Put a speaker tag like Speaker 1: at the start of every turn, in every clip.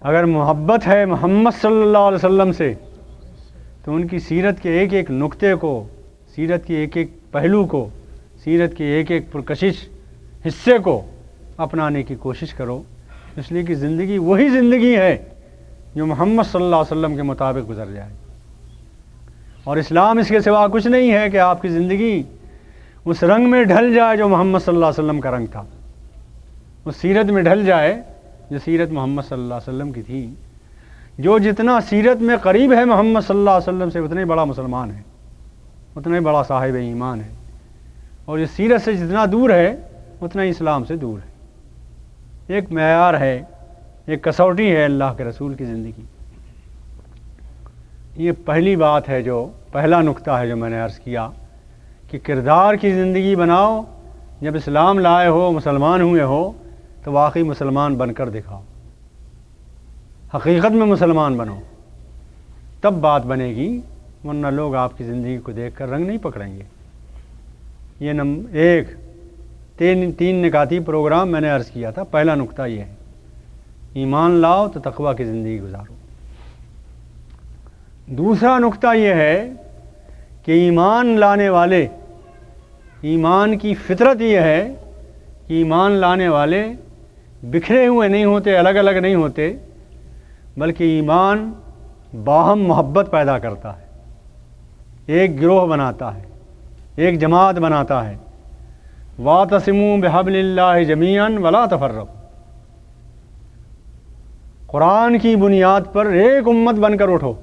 Speaker 1: اگر محبت ہے محمد صلی اللہ علیہ وسلم سے تو ان کی سیرت کے ایک ایک نقطے کو، سیرت کے ایک ایک پہلو کو، سیرت کے ایک ایک پرکشش حصے کو اپنانے کی کوشش کرو، اس لیے کہ زندگی وہی زندگی ہے جو محمد صلی اللہ علیہ وسلم کے مطابق گزر جائے، اور اسلام اس کے سوا کچھ نہیں ہے کہ آپ کی زندگی اس رنگ میں ڈھل جائے جو محمد صلی اللہ علیہ وسلم کا رنگ تھا، اس سیرت میں ڈھل جائے جو سیرت محمد صلی اللہ علیہ وسلم کی تھی۔ جو جتنا سیرت میں قریب ہے محمد صلی اللہ علیہ وسلم سے اتنا ہی بڑا مسلمان ہے، اتنا ہی بڑا صاحب ایمان ہے، اور یہ سیرت سے جتنا دور ہے اتنا ہی اسلام سے دور ہے۔ ایک معیار ہے، ایک کسوٹی ہے اللہ کے رسول کی زندگی۔ یہ پہلی بات ہے، جو پہلا نقطہ ہے جو میں نے عرض کیا کہ کردار کی زندگی بناؤ۔ جب اسلام لائے ہو، مسلمان ہوئے ہو، تو واقعی مسلمان بن کر دکھاؤ، حقیقت میں مسلمان بنو، تب بات بنے گی، ورنہ لوگ آپ کی زندگی کو دیکھ کر رنگ نہیں پکڑیں گے۔ یہ ایک تین نکاتی پروگرام میں نے عرض کیا تھا۔ پہلا نقطہ یہ ہے، ایمان لاؤ تو تقویٰ کی زندگی گزارو۔ دوسرا نقطہ یہ ہے کہ ایمان لانے والے، ایمان کی فطرت یہ ہے کہ ایمان لانے والے بکھرے ہوئے نہیں ہوتے، الگ الگ نہیں ہوتے، بلکہ ایمان باہم محبت پیدا کرتا ہے، ایک گروہ بناتا ہے، ایک جماعت بناتا ہے۔ وَاعْتَصِمُوا بِحَبْلِ اللَّهِ جَمِيعًا وَلَا تَفَرَّقُوا، قرآن کی بنیاد پر ایک امت بن کر اٹھو،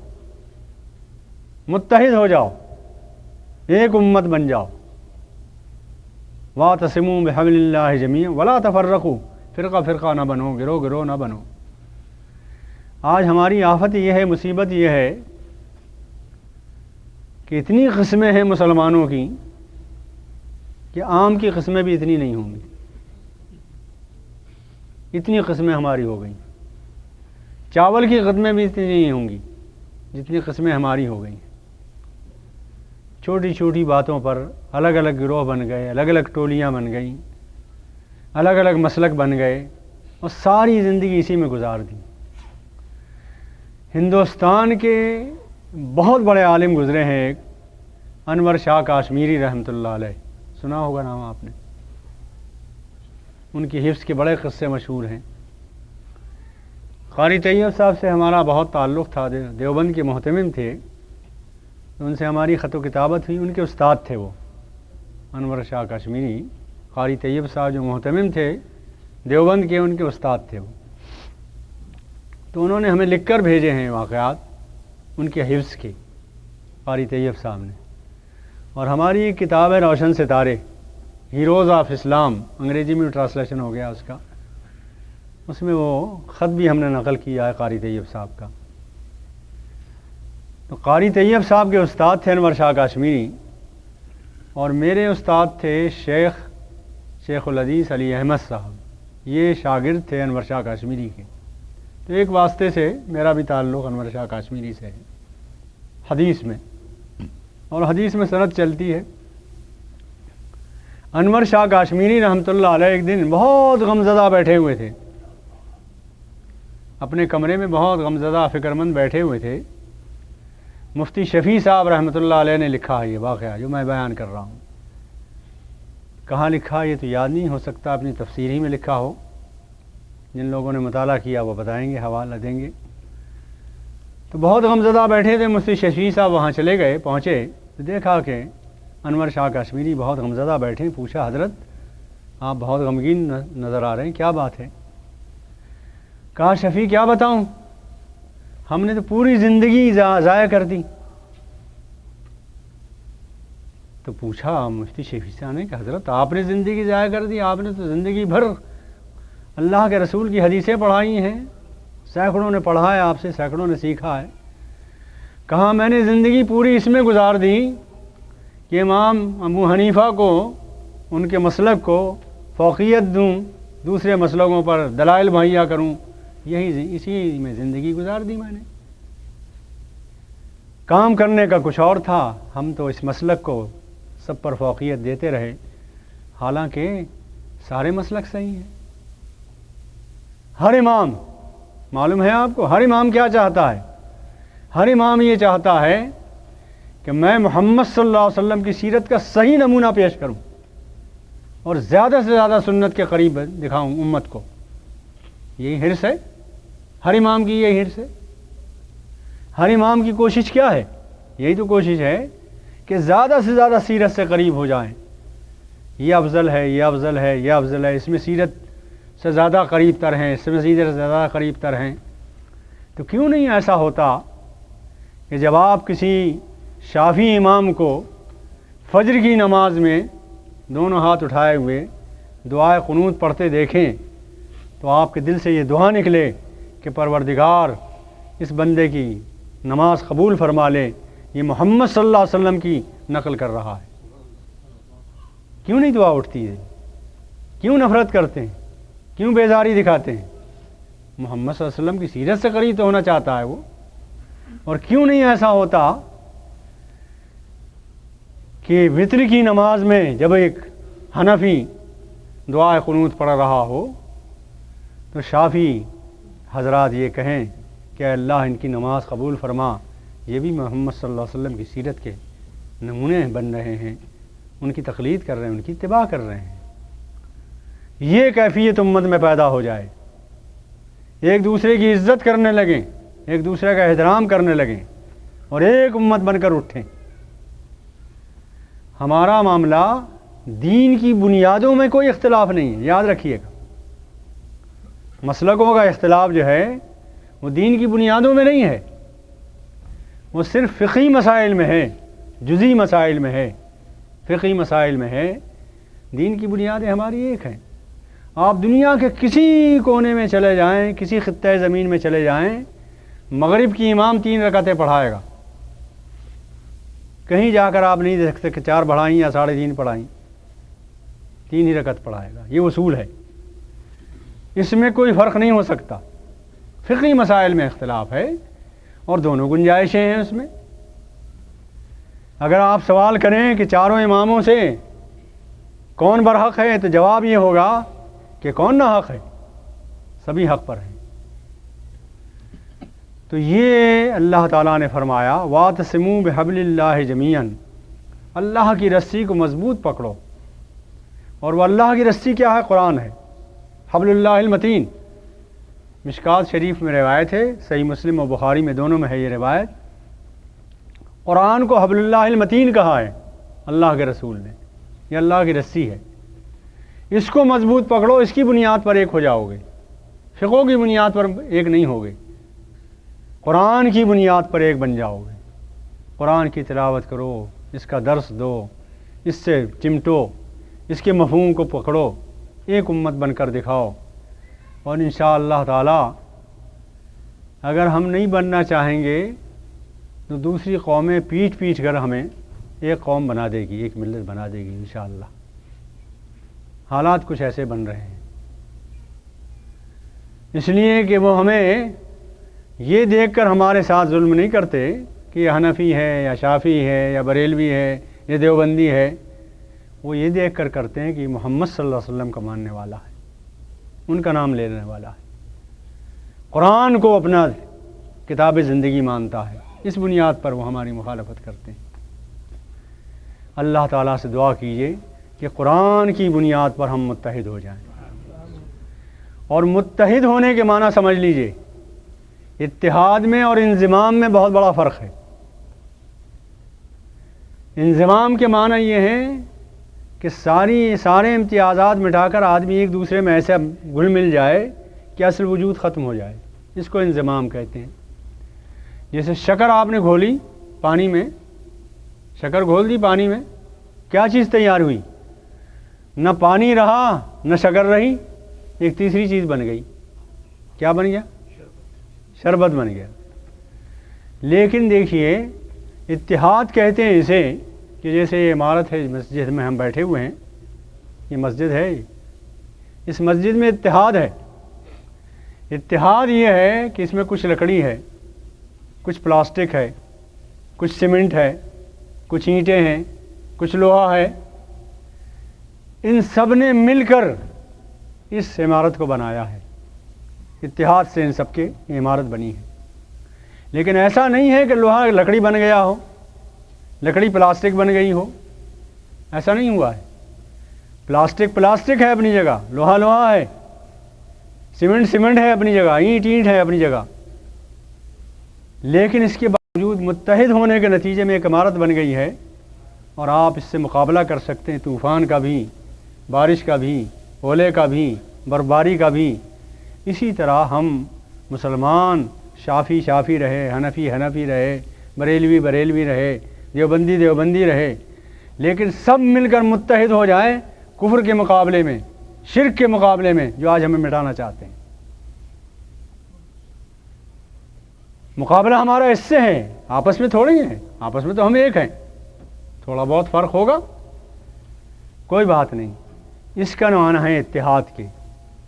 Speaker 1: متحد ہو جاؤ، ایک امت بن جاؤ۔ وَاعْتَصِمُوا بِحَبْلِ اللَّهِ جَمِيعًا وَلَا تَفَرَّقُوا، فرقہ فرقہ نہ بنو، گروہ گروہ نہ بنو۔ آج ہماری آفت یہ ہے، مصیبت یہ ہے کہ اتنی قسمیں ہیں مسلمانوں کی کہ آم کی قسمیں بھی اتنی نہیں ہوں گی، اتنی قسمیں ہماری ہو گئیں۔ چاول کی قسمیں بھی اتنی نہیں ہوں گی جتنی قسمیں ہماری ہو گئی ہیں۔ چھوٹی چھوٹی باتوں پر الگ الگ گروہ بن گئے، الگ الگ ٹولیاں بن گئیں، الگ الگ مسلک بن گئے، اور ساری زندگی اسی میں گزار دی۔ ہندوستان کے بہت بڑے عالم گزرے ہیں، ایک انور شاہ کاشمیری رحمۃ اللہ علیہ، سنا ہوگا نام آپ نے، ان کی حفظ کے بڑے قصے مشہور ہیں۔ قاری طیب صاحب سے ہمارا بہت تعلق تھا، دیوبند کے محتمم تھے، ان سے ہماری خط و کتابت ہوئی، ان کے استاد تھے وہ انور شاہ کاشمیری۔ قاری طیب صاحب جو محتمم تھے دیوبند کے، ان کے استاد تھے وہ، تو انہوں نے ہمیں لکھ کر بھیجے ہیں واقعات ان کے حفظ کے، قاری طیب صاحب نے۔ اور ہماری ایک کتاب ہے روشن ستارے، ہیروز آف اسلام، انگریزی میں ٹرانسلیشن ہو گیا اس کا، اس میں وہ خط بھی ہم نے نقل کیا ہے قاری طیب صاحب کا۔ تو قاری طیب صاحب کے استاد تھے انور شاہ کاشمیری، اور میرے استاد تھے شیخ الحدیث علی احمد صاحب، یہ شاگرد تھے انور شاہ کاشمیری کے۔ تو ایک واسطے سے میرا بھی تعلق انور شاہ کاشمیری سے ہے حدیث میں، اور حدیث میں سند چلتی ہے۔ انور شاہ کاشمیری رحمۃ اللہ علیہ ایک دن بہت غمزدہ بیٹھے ہوئے تھے، اپنے کمرے میں بہت غمزدہ فکر مند بیٹھے ہوئے تھے۔ مفتی شفیع صاحب رحمۃ اللہ علیہ نے لکھا ہے یہ واقعہ جو میں بیان کر رہا ہوں۔ کہاں لکھا یہ تو یاد نہیں ہو سکتا، اپنی تفسیر ہی میں لکھا ہو، جن لوگوں نے مطالعہ کیا وہ بتائیں گے، حوالہ دیں گے۔ تو بہت غمزدہ بیٹھے تھے، مفتی شفیع صاحب وہاں چلے گئے، پہنچے تو دیکھا کہ انور شاہ کاشمیری بہت غمزدہ بیٹھے۔ پوچھا حضرت آپ بہت غمگین نظر آ رہے ہیں، کیا بات ہے؟ کہا شفیع کیا بتاؤں، ہم نے تو پوری زندگی ضائع کر دی۔ تو پوچھا مفتی شفیع صاحب نے کہ حضرت آپ نے زندگی ضائع کر دی، آپ نے تو زندگی بھر اللہ کے رسول کی حدیثیں پڑھائی ہیں، سینکڑوں نے پڑھا ہے آپ سے، سینکڑوں نے سیکھا ہے۔ کہا میں نے زندگی پوری اس میں گزار دی کہ امام ابو حنیفہ کو، ان کے مسلک کو فوقیت دوں، دوسرے مسلکوں پر دلائل مہیا کروں، اسی میں زندگی گزار دی میں نے۔ کام کرنے کا کچھ اور تھا، ہم تو اس مسلک کو سب پر فوقیت دیتے رہے، حالانکہ سارے مسلک صحیح ہیں۔ ہر امام معلوم ہے آپ کو ہر امام کیا چاہتا ہے؟ ہر امام یہ چاہتا ہے کہ میں محمد صلی اللہ علیہ وسلم کی سیرت کا صحیح نمونہ پیش کروں اور زیادہ سے زیادہ سنت کے قریب دکھاؤں امت کو. یہی حرص ہے ہر امام کی، یہی حرص ہے. ہر امام کی کوشش کیا ہے؟ یہی تو کوشش ہے کہ زیادہ سے زیادہ سیرت سے قریب ہو جائیں. یہ افضل ہے، یہ افضل ہے، یہ افضل ہے، اس میں سیرت سے زیادہ قریب تر ہیں، اس میں سیرت سے زیادہ قریب تر ہیں. تو کیوں نہیں ایسا ہوتا کہ جب آپ کسی شافعی امام کو فجر کی نماز میں دونوں ہاتھ اٹھائے ہوئے دعائے قنوت پڑھتے دیکھیں تو آپ کے دل سے یہ دعا نکلے کہ پروردگار اس بندے کی نماز قبول فرما لے، یہ محمد صلی اللہ علیہ وسلم کی نقل کر رہا ہے. کیوں نہیں دعا اٹھتی ہے؟ کیوں نفرت کرتے ہیں؟ کیوں بیزاری دکھاتے ہیں؟ محمد صلی اللہ علیہ وسلم کی سیرت سے قریب تو ہونا چاہتا ہے وہ. اور کیوں نہیں ایسا ہوتا کہ وتر کی نماز میں جب ایک حنفی دعائے قنوت پڑھ رہا ہو تو شافعی حضرات یہ کہیں کہ اے اللہ ان کی نماز قبول فرما، یہ بھی محمد صلی اللہ علیہ وسلم کی سیرت کے نمونے بن رہے ہیں، ان کی تقلید کر رہے ہیں، ان کی اتباع کر رہے ہیں. یہ کیفیت امت میں پیدا ہو جائے، ایک دوسرے کی عزت کرنے لگیں، ایک دوسرے کا احترام کرنے لگیں اور ایک امت بن کر اٹھیں. ہمارا معاملہ دین کی بنیادوں میں کوئی اختلاف نہیں ہے، یاد رکھیے گا. مسلکوں کا اختلاف جو ہے وہ دین کی بنیادوں میں نہیں ہے، وہ صرف فقہی مسائل میں ہے، جزئی مسائل میں ہے، فقہی مسائل میں ہے. دین کی بنیادیں ہماری ایک ہیں. آپ دنیا کے کسی کونے میں چلے جائیں، کسی خطۂ زمین میں چلے جائیں، مغرب کی امام 3 رکعتیں پڑھائے گا. کہیں جا کر آپ نہیں دیکھ سکتے کہ 4 پڑھائیں یا 3.5 پڑھائیں، 3 ہی رکعت پڑھائے گا. یہ اصول ہے، اس میں کوئی فرق نہیں ہو سکتا. فقہی مسائل میں اختلاف ہے اور دونوں گنجائشیں ہیں اس میں. اگر آپ سوال کریں کہ چاروں اماموں سے کون برحق ہے تو جواب یہ ہوگا کہ کون ناحق ہے، سبھی حق پر ہیں. تو یہ اللہ تعالیٰ نے فرمایا وَاعْتَصِمُوا بِحَبْلِ اللَّهِ جَمِيعًا، اللہ کی رسی کو مضبوط پکڑو. اور وہ اللہ کی رسی کیا ہے؟ قرآن ہے، حبل اللہ المتین. مشکات شریف میں روایت ہے، صحیح مسلم اور بخاری میں دونوں میں ہے یہ روایت. قرآن کو حبل اللہ المتین کہا ہے اللہ کے رسول نے، یہ اللہ کی رسی ہے. اس کو مضبوط پکڑو، اس کی بنیاد پر ایک ہو جاؤ گے. فقہ کی بنیاد پر ایک نہیں ہوگے، قرآن کی بنیاد پر ایک بن جاؤ گے. قرآن کی تلاوت کرو، اس کا درس دو، اس سے چمٹو، اس کے مفہوم کو پکڑو، ایک امت بن کر دکھاؤ. اور انشاءاللہ تعالی اگر ہم نہیں بننا چاہیں گے تو دوسری قومیں پیٹ کر ہمیں ایک قوم بنا دے گی، ایک ملت بنا دے گی انشاءاللہ. حالات کچھ ایسے بن رہے ہیں، اس لیے کہ وہ ہمیں یہ دیکھ کر ہمارے ساتھ ظلم نہیں کرتے کہ یہ حنفی ہے یا شافعی ہے یا بریلوی ہے یا دیوبندی ہے. وہ یہ دیکھ کر کرتے ہیں کہ محمد صلی اللہ علیہ وسلم کا ماننے والا ہے، ان کا نام لینے والا ہے، قرآن کو اپنا کتاب زندگی مانتا ہے. اس بنیاد پر وہ ہماری مخالفت کرتے ہیں. اللہ تعالیٰ سے دعا کیجیے کہ قرآن کی بنیاد پر ہم متحد ہو جائیں. اور متحد ہونے کے معنی سمجھ لیجیے، اتحاد میں اور انضمام میں بہت بڑا فرق ہے. انضمام کے معنی یہ ہے کہ سارے امتیازات مٹا کر آدمی ایک دوسرے میں ایسا گھل مل جائے کہ اصل وجود ختم ہو جائے، اس کو انضمام کہتے ہیں. جیسے شکر آپ نے گھولی پانی میں، شکر گھول دی پانی میں، کیا چیز تیار ہوئی؟ نہ پانی رہا نہ شکر رہی، ایک تیسری چیز بن گئی. کیا بن گیا؟ شربت بن گیا. لیکن دیکھیے اتحاد کہتے ہیں اسے کہ جیسے یہ عمارت ہے مسجد میں ہم بیٹھے ہوئے ہیں، یہ مسجد ہے، اس مسجد میں اتحاد ہے. اتحاد یہ ہے کہ اس میں کچھ لکڑی ہے، کچھ پلاسٹک ہے، کچھ سیمنٹ ہے، کچھ اینٹیں ہیں، کچھ لوہا ہے. ان سب نے مل کر اس عمارت کو بنایا ہے. اتحاد سے ان سب کی عمارت بنی ہے۔ لیکن ایسا نہیں ہے کہ لوہا لکڑی بن گیا ہو، لکڑی پلاسٹک بن گئی ہو، ایسا نہیں ہوا ہے۔ پلاسٹک پلاسٹک ہے اپنی جگہ، لوہا لوہا ہے، سیمنٹ سیمنٹ ہے اپنی جگہ، اینٹ اینٹ ہے اپنی جگہ، لیکن اس کے باوجود متحد ہونے کے نتیجے میں ایک عمارت بن گئی ہے، اور آپ اس سے مقابلہ کر سکتے ہیں، طوفان کا بھی، بارش کا بھی، اولے کا بھی، برفباری کا بھی۔ اسی طرح ہم مسلمان شافی شافی رہے، حنفی حنفی رہے، بریلوی بریلوی رہے، دیوبندی دیوبندی رہے، لیکن سب مل کر متحد ہو جائیں کفر کے مقابلے میں، شرک کے مقابلے میں، جو آج ہمیں مٹانا چاہتے ہیں۔ مقابلہ ہمارا اس سے ہے، آپس میں تھوڑی ہیں، آپس میں تو ہم ایک ہیں، تھوڑا بہت فرق ہوگا، کوئی بات نہیں۔ اس کا معنی ہے اتحاد کے۔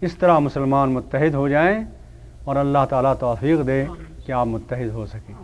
Speaker 1: اس طرح مسلمان متحد ہو جائیں اور اللہ تعالیٰ توفیق دے کہ آپ متحد ہو سکیں۔